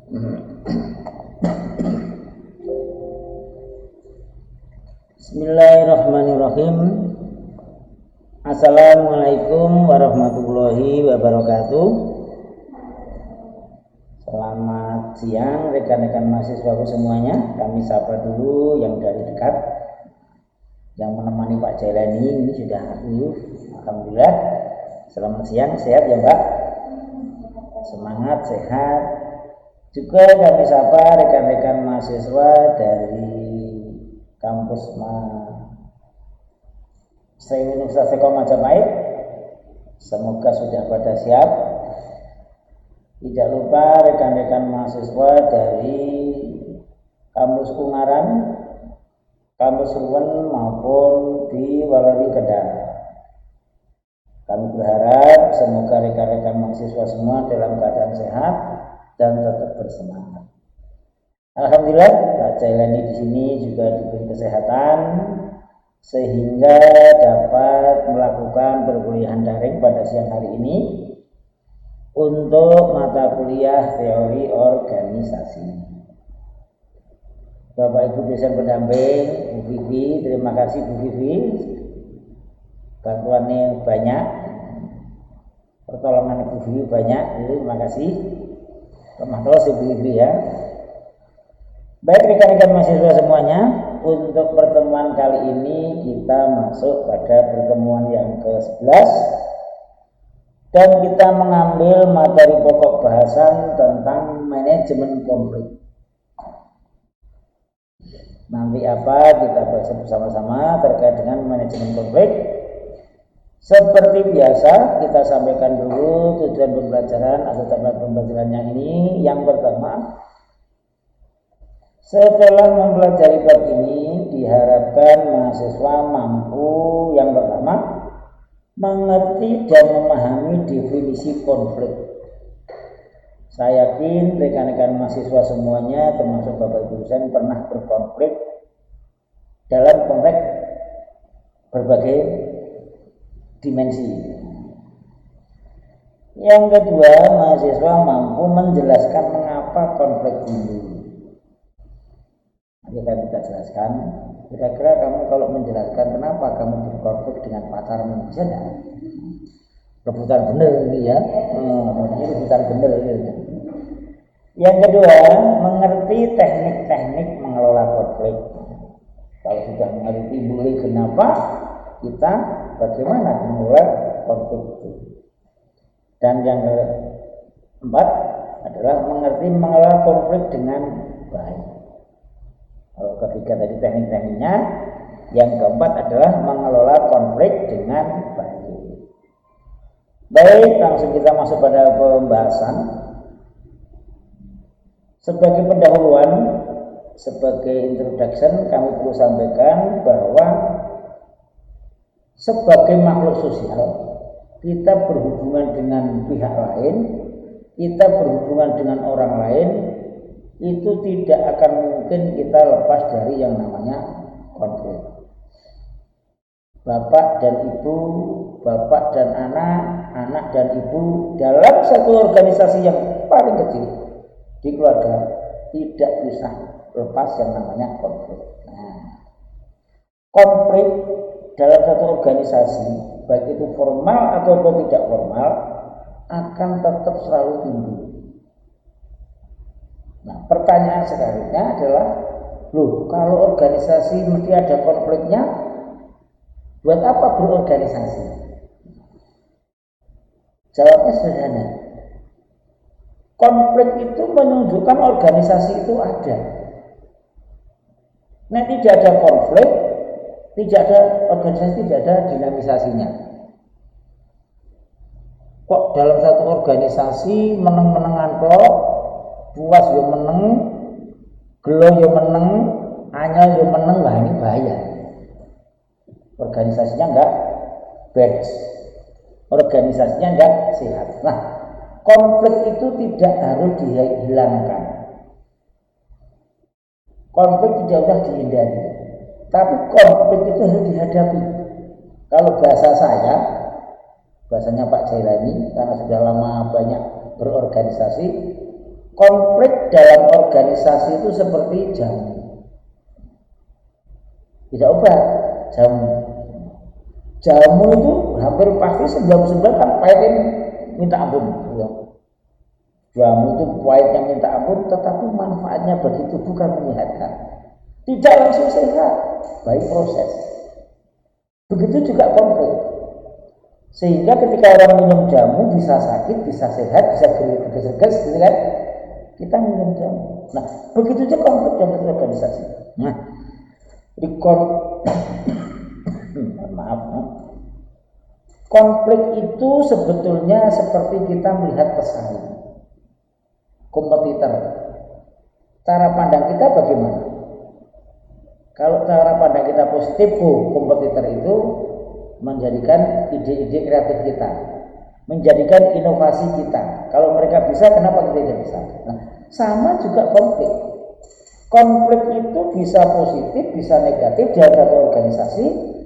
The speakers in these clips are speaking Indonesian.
Bismillahirrahmanirrahim. Assalamualaikum warahmatullahi wabarakatuh. Selamat siang rekan-rekan mahasiswaku semuanya. Kami sapa dulu yang dari dekat, yang menemani Pak Jailani ini sudah aktif. Alhamdulillah. Selamat siang, sehat ya Mbak? Semangat, sehat. Juga kami sapa rekan-rekan mahasiswa dari kampus Universitas Sekolah Majapahit. Semoga sudah pada siap. Tidak lupa rekan-rekan mahasiswa dari kampus Ungaran, kampus Ruwen maupun di Walari Kedang. Kami berharap semoga rekan-rekan mahasiswa semua dalam keadaan sehat dan tetap bersemangat. Alhamdulillah, Pak Jailani di sini juga diberi kesehatan sehingga dapat melakukan perkuliahan daring pada siang hari ini untuk mata kuliah teori organisasi. Bapak Ibu dosen pendamping, Bu Vivi, terima kasih Bu Vivi. Bantuannya banyak, pertolongan Ibu Vivi banyak, terima kasih. Terima kasih Bu Vivi ya. Baik rekan-rekan mahasiswa semuanya, untuk pertemuan kali ini kita masuk pada pertemuan yang ke-11 dan kita mengambil materi pokok bahasan tentang manajemen konflik. Nanti apa kita bahas bersama-sama terkait dengan manajemen konflik. Seperti biasa kita sampaikan dulu tujuan pembelajaran atau tema pembelajarannya ini. Yang pertama, setelah mempelajari bab ini diharapkan mahasiswa mampu yang pertama mengerti dan memahami definisi konflik. Saya yakin rekan-rekan mahasiswa semuanya termasuk Bapak Ibu dosen pernah berkonflik dalam konteks berbagai dimensi. Yang kedua, mahasiswa mampu menjelaskan mengapa konflik timbul. Kita jelaskan, kira-kira kamu kalau menjelaskan kenapa kamu berkonflik dengan pacarmu, bisa enggak? Rebutan bener ini ya, ini rebutan bener ini. Yang kedua, mengerti teknik-teknik mengelola konflik. Kalau sudah mengerti boleh kenapa, kita bagaimana mengelola konflik itu. Dan yang keempat adalah mengerti mengelola konflik dengan baik. Kalau ketiga tadi teknik-tekniknya, yang keempat adalah mengelola konflik dengan baik. Baik, langsung kita masuk pada pembahasan. Sebagai pendahuluan, sebagai introduction, kami perlu sampaikan bahwa sebagai makhluk sosial, kita berhubungan dengan pihak lain, kita berhubungan dengan orang lain, itu tidak akan mungkin kita lepas dari yang namanya konflik. Bapak dan ibu, bapak dan anak, anak dan ibu dalam satu organisasi yang paling kecil di keluarga tidak bisa lepas yang namanya konflik. Nah, konflik dalam satu organisasi, baik itu formal atau tidak formal, akan tetap selalu timbul. Nah, pertanyaan selanjutnya adalah, loh, kalau organisasi mesti ada konfliknya, buat apa berorganisasi? Jawabnya sederhana. Konflik itu menunjukkan organisasi itu ada. Nah, tidak ada konflik, tidak ada organisasi, tidak ada dinamisasinya. Kok dalam satu organisasi meneng-menengan klop, puas yo meneng, gelo yo meneng, anyel yo meneng, wah ini bahaya. Organisasinya enggak beres, organisasinya enggak sehat. Nah, konflik itu tidak harus dihilangkan, konflik tidak usah dihindari, tapi konflik itu harus dihadapi. Kalau bahasa saya, bahasanya Pak Jailani, karena sudah lama banyak berorganisasi, konflik dalam organisasi itu seperti jamu. Tidak obat, jamu. Jamu itu hampir pasti 99 kan pahitnya minta ampun. Jamu itu pahitnya minta ampun, tetapi manfaatnya bagi tubuh kan menyehatkan. Tidak langsung sehat, baik proses. Begitu juga konflik. Sehingga ketika orang minum jamu bisa sakit, bisa sehat, bisa gerges-gerges, gitu kan? Kita minum jamu. Nah, begitu juga konflik dalam organisasi. Nah, maaf. Konflik itu sebetulnya seperti kita melihat pesaing, kompetitor. Cara pandang kita bagaimana? Kalau cara pandang kita positif, kompetitor itu menjadikan ide-ide kreatif kita, menjadikan inovasi kita. Kalau mereka bisa, kenapa kita tidak bisa? Nah, sama juga konflik. Konflik itu bisa positif, bisa negatif dalam satu organisasi,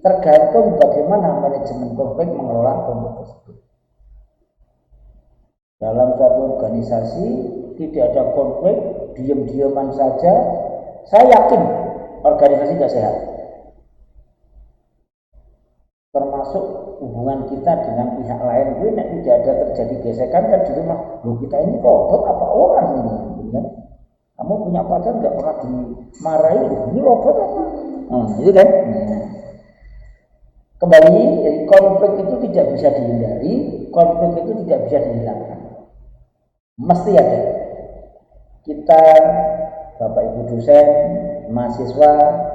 tergantung bagaimana manajemen konflik mengelola konflik tersebut. Dalam satu organisasi tidak ada konflik, diam-diaman saja, saya yakin organisasi tidak sehat. Termasuk hubungan kita dengan pihak lain, tidak ada terjadi gesekan kan di rumah. Loh, kita ini robot apa orang ini? Kan? Kamu punya pacar nggak pernah dimarahi, ini robot apa? Gitu kan? Kembali, jadi konflik itu tidak bisa dihindari, konflik itu tidak bisa dihilangkan. Mesti ada. Kita, Bapak Ibu dosen, mahasiswa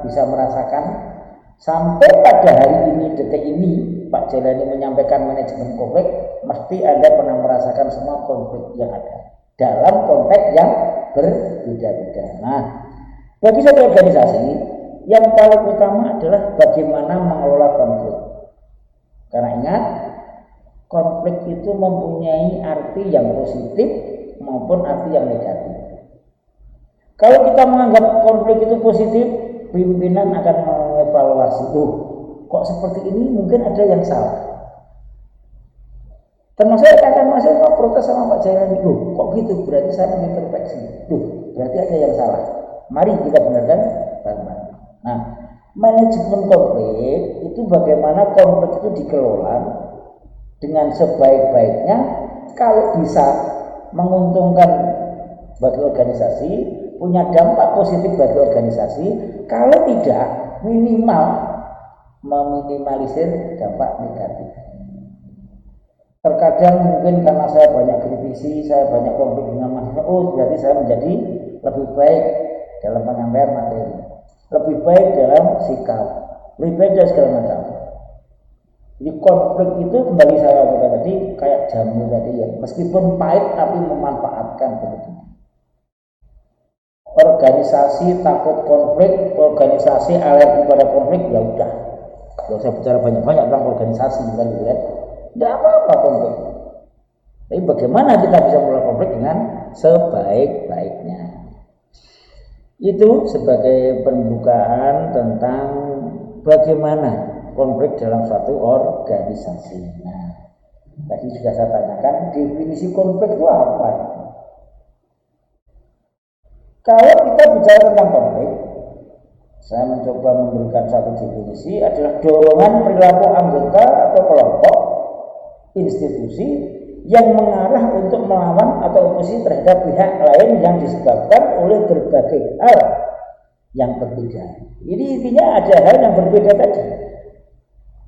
bisa merasakan sampai pada hari ini, detik ini, Pak Jailani menyampaikan manajemen konflik, mesti Anda pernah merasakan semua konflik yang ada dalam konteks yang berbeda-beda. Nah, bagi satu organisasi, yang paling utama adalah bagaimana mengelola konflik. Karena ingat, konflik itu mempunyai arti yang positif maupun arti yang negatif. Kalau kita menganggap konflik itu positif, pimpinan akan mengevaluasi, kok seperti ini mungkin ada yang salah. Termasuk akan mahasiswa protes sama Pak Jailani, kok gitu, berarti saya mengintervensi, berarti ada yang salah. Mari kita benarkan bareng-bareng. Nah, manajemen konflik itu bagaimana konflik itu dikelola dengan sebaik-baiknya, kalau bisa menguntungkan bagi organisasi, punya dampak positif bagi organisasi, kalau tidak minimal meminimalisir dampak negatif. Terkadang mungkin karena saya banyak kritisi, saya banyak konflik dengan mahasiswa, berarti saya menjadi lebih baik dalam penyampaian materi, lebih baik dalam sikap, lebih baik dan segala macam. Jadi konflik itu kembali saya katakan tadi kayak jamu tadi ya, meskipun pahit tapi memanfaatkan begitu. Organisasi takut konflik, organisasi alergi pada konflik, ya udah, kalau saya bicara banyak-banyak tentang organisasi kan gitu ya, tidak apa-apa konflik. Tapi bagaimana kita bisa mengelola konflik dengan sebaik-baiknya. Itu sebagai pembukaan tentang bagaimana konflik dalam suatu organisasi. Nah, tadi sudah saya tanyakan definisi konflik itu apa? Kalau kita bicara tentang konflik, saya mencoba memberikan satu definisi adalah dorongan perilaku anggota atau kelompok institusi yang mengarah untuk melawan atau oposisi terhadap pihak lain yang disebabkan oleh berbagai hal yang berbeda. Jadi intinya ada hal yang berbeda tadi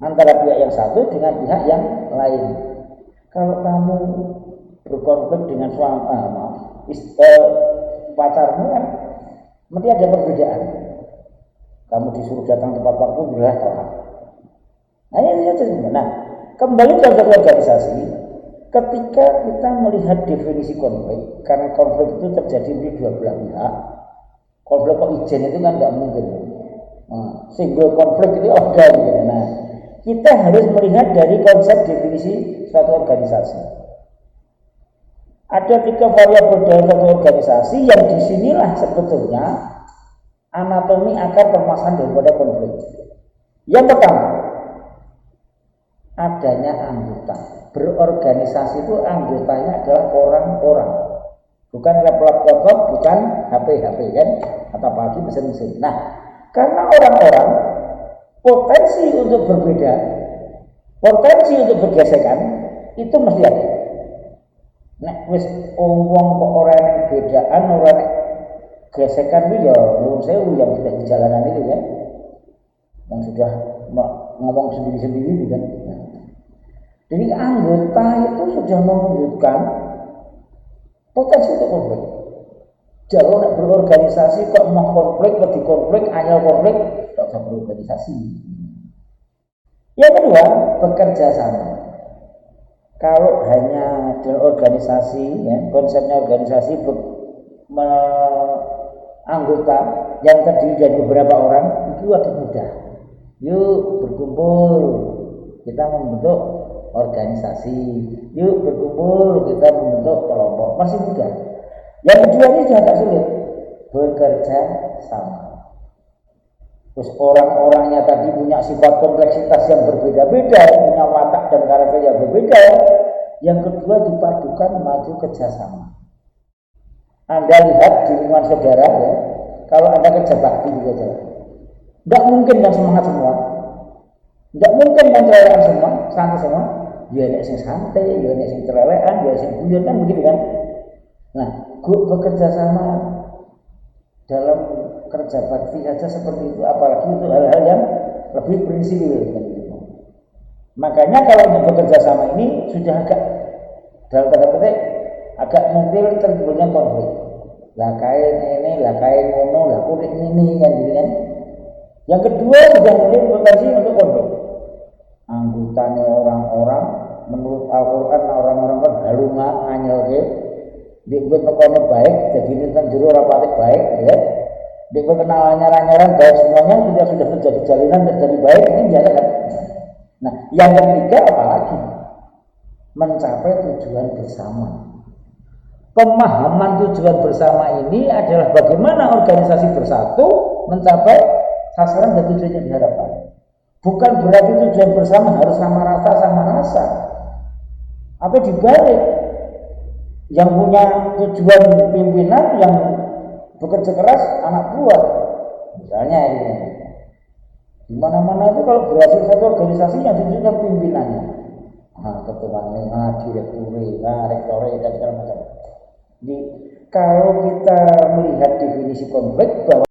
antara pihak yang satu dengan pihak yang lain. Kalau kamu berkonflik dengan pacarmu kan mesti ada perbedaan. Kamu disuruh datang tepat waktu, belah tolak. Hanya itu saja. Nah, kembali ke organisasi, ketika kita melihat definisi konflik, karena konflik itu terjadi di dua belah pihak. Konflik kok ijen itu kan nggak mungkin. Single konflik itu ada gitu. Nah, kita harus melihat dari konsep definisi suatu organisasi. Ada 3 variabel dalam satu organisasi yang disinilah sebetulnya anatomi akar permasalahan daripada konflik. Yang pertama, adanya anggota. Berorganisasi itu anggotanya adalah orang-orang. bukan laptop, bukan HP kan, atau apalagi mesin-mesin. Nah, karena orang-orang potensi untuk berbeda, potensi untuk bergesekan itu mesti ada. Nek wis wong kok ora nek bedaan, ora nek gesekan itu ya nuwun sewu yang sudah di jalanan itu kan, yang sudah ngomong sendiri-sendiri kan. Jadi anggota itu sudah menunjukkan potensi untuk konflik. Jauh nak berorganisasi kok mau konflik, lebih konflik, anyal konflik, tidak usah berorganisasi. Yang kedua, bekerja sama. Kalau hanya dalam organisasi, ya, konsepnya organisasi anggota yang terdiri dari beberapa orang itu agak mudah. Yuk berkumpul, kita membentuk organisasi. Yuk berkumpul, kita membentuk kelompok. Masih mudah. Yang kedua ini juga agak sulit, bekerja sama. Terus orang-orangnya tadi punya sifat kompleksitas yang berbeda-beda, punya watak dan karakter yang berbeda. Yang kedua dipadukan maju kerjasama. Anda lihat di lingkungan saudara ya, kalau Anda kerja bakti juga jalan. Tidak mungkin yang semangat semua, tidak mungkin yang cerelean semua, santai semua. Dia ada yang santai, dia ada yang cerelean, dia ada yang guyon kan begitu kan. Nah, bekerja sama dalam kerja bakti saja seperti itu, apalagi itu hal-hal yang lebih prinsipil. Makanya kalau untuk bekerja sama ini sudah agak dalam tanda petik agak mungkin terjadinya konflik. Lah kain ini, lah kain ngono, lah kulit ini kan gitu kan. Yang kedua sudah mungkin potensi untuk konflik. Anggotanya orang-orang menurut Al-Quran orang-orang kan halunga anyel ke dibuat tokonya baik, jadi ini kan juru rapatik baik ya. Dibuat kenal nyaran-nyaran baik semuanya sudah terjadi jalinan terjadi baik, ini biasa kan. Nah yang ketiga apalagi mencapai tujuan bersama. Pemahaman tujuan bersama ini adalah bagaimana organisasi bersatu mencapai sasaran dan tujuan yang diharapkan. Bukan berarti tujuan bersama harus sama rasa. Apa dibalik? Yang punya tujuan pimpinan yang bekerja keras anak buah. Misalnya ini. Di mana-mana itu kalau berhasil satu organisasi yang ditunjukkan pimpinannya. Ketuanya, direkturnya, rektornya dan segala macam. Jadi kalau kita melihat definisi konflik bahwa